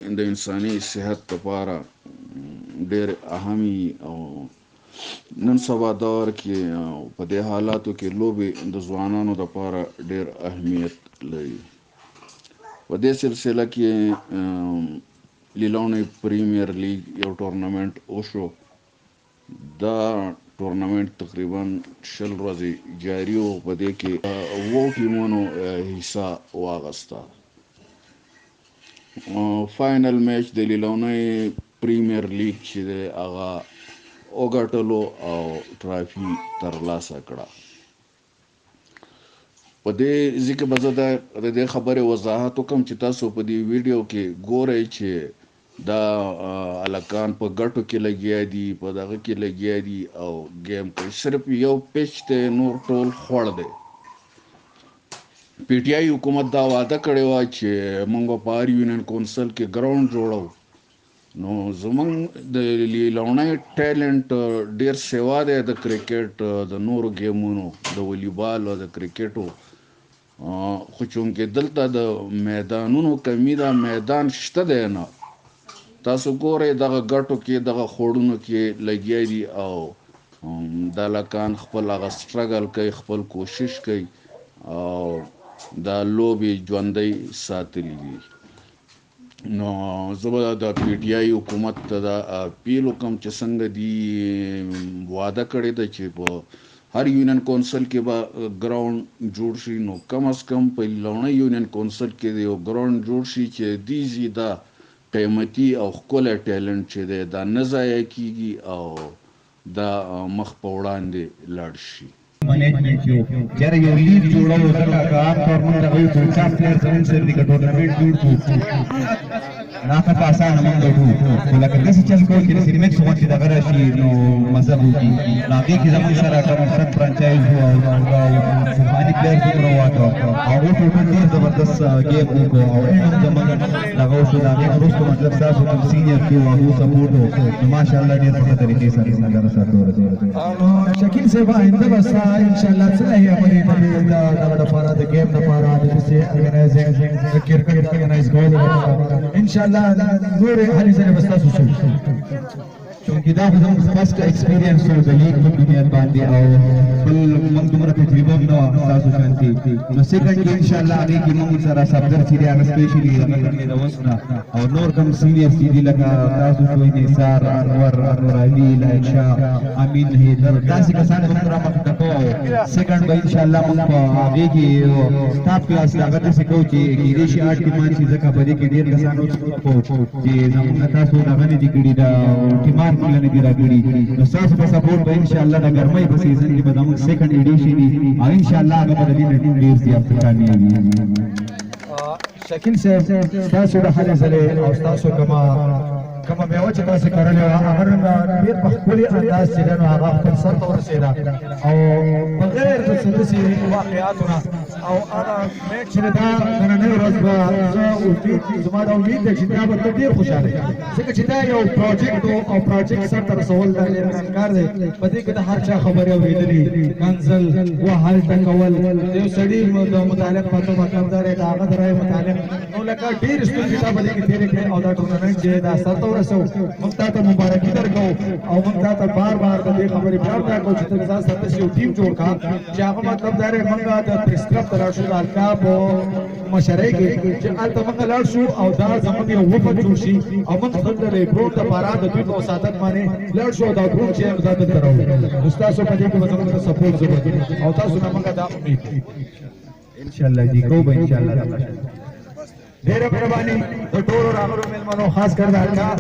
د انساني صحت لپاره ډېر اهمي او نن سبا دور کې په دې حالاتو کې لوبې د ځوانانو لپاره ډېر اهمیت لري. په دې سلسله کې لیلونی پریمیر لیگ یو ټورنمنټ وشو. دا ټورنمنټ تقریبا 20 ورځې جاري و. په دې کې 7 ټیمونو حصه واخیسته. فاینل میچ د لیلونی پریمیر لیگ چې دی هغه وګټلو او ټرافي ترلاسه کړه. په دې ځکه به زه د دې خبرې وضاحت وکړم چې تاسو په دې ویډیو کې ګورئ چې دا هلکان په ګټو کې لګیا دي، په دغه کې لګیا دي او ګیم کوي. صرف یو پیچ دی، نور ټول خوړ دی. پی ټی آی حکومت دا وعده کړې وه چې موږ په هر یونین کونسل کې ګراونډ جوړو. نو زمونږ د لیلونی ټیلنټ ډېر سیوا دی د کرکټ، د نورو ګیمونو، د والیبال او د کرکټو، خو چونکې دلته د میدانونو کمی ده، میدان شته دی نه. تاسو ګورئ دغه ګټو کې، دغه خوړونو کې لګیا دي او دا هلکان خپل هغه سټرګل کوي، خپل کوشش کوي او دا لوبې ژوندۍ ساتلي دي. نو زه به د پی ټی آی حکومت ته دا اپیل وکړم چې څنګه دي وعده کړې ده چې په هر یونین کونسل کې به ګراونډ جوړ شي. نو کم از کم په لیلونی یونین کونسل کې د یو ګراونډ جوړ شي چې دیزي دا قیمتي او ښکلی ټیلنټ چې دی دا نه ضایع کیږي او دا مخ په وړاندې لاړ شي. مینجمنٹ جو چیرې یو لیگ جوړو ځکه که عام طور موږ دغه یو 50 پلیئر زموږ سره دي، که ټورنمنټ جوړ کړو ناقص اسانه موږ وټو، خو لکه داسې چل کوو چې داسې میکس غوندې دغه راشي نو مزه به وکړي. نو هغې کې زموږ سره کوم ست فرانچایز و او پخواني پلیئر دومره واته هغو ټوټل ډېر زبردست ګیم وکړو او اینډ هم زموږ دغه وشو. د هغې وروسته مطلب ستاسو کوم سینیر کې و هغو سپورټ و نو ماشاءالله ډېر په ښه طریقې سره زموږ دغه سره ورسېدو. شکیل صاحب آئنده به ستا انشاءالله څه لایې عملي کوي دغه لپاره، د ګیم لپاره، د داسې ارګنایزینګ، د کرکټ ارګنایز کولو لپاره انشاءالله نورې هلې ځلې به ستاسو شو، چونکې دا خو زموږ فرسټ ایکسپیرینس و د لیګ په بنیاد باندې او بل موږ دومره تجربه هم نه وه ستاسو شانتې. نو سیکنډ کې انشاءالله هغې کې موږ سره صفدر چې دی هغه سپیشلي هغه کړی د اوس نه او نور کوم سینیرس چې دي لکه تاسو شوی نثار، انور علي، لایق شاه، امین حیدر، داسې کسان به موږ رامخته کوو. سیکنډ به انشاءالله موږ په هغې کې سټاف کلاس هغه داسې کوو چې کېدای شي 8 ټیمان شي، ځکه په دې کې ډېر کسان کوو چې زموږ نه تاسو دغه نه دي کړي د ټیمان نه دي راکړي. نو ستاسو په سپورټ به انشاءالله د ګرمۍ په سیزن کې به زموږ سیکنډ ایډیشن وي او انشاءالله هغه به د دې نه ډېر زیات کامیابي وي. شکیل صاحب ستاسو د هلې ځلې او ستاسو کومه میوه چې تاسې کرلې وه هغه ډېر په ښکلي انداز چې دی نو هغه خپل سر ته ورسېده او بغیر د څه داسې واقعاتو نه او هغه میچ چې دا نننۍ ورځ به زما دا امید دی چې دا به ته ډېر خوشحاله یې، ځکه چې دا یو پروجیکټ و او پروجیکټ سر ته رسول دا ډېر ګران کار دی. په دې کې د هر چا خبرې اورېدلې، کنځل، وهل، ټکول، د یو سړي د متعلق پته مطلب دا دی د هغه د رایې متعلق نو لکه ډېر ستونزې تا په دې کې تېرې کړې او دا ټورنمنټ چې دا سر ته ورسو موږ تا ته مبارکي درکوو او موږ تا ته بار بار د دې خبرې بیا دا کوو چې ته ځان سره داسې یو ټیم جوړ کړه چې هغه مطلب دا دی موږ د پریس کلب ته لاړ شو، د القاب مشرۍ کې چې هلته موږ لاړ شو او دا زموږ یو وفد جوړ شي او موږ خپل د ریپورټ دپاره د دوی په وساطت باندې لاړ شو او دا ګروپ چې دا دلته راوړو. نو ستاسو په دې کې به زموږ ته سپورټ ضرورت او تاسو نه موږ دا امید انشاءالله جی کوو به انشاءالله. ډېره مهرباني د ټولو راغلو مېلمنو، خاص کر د القاب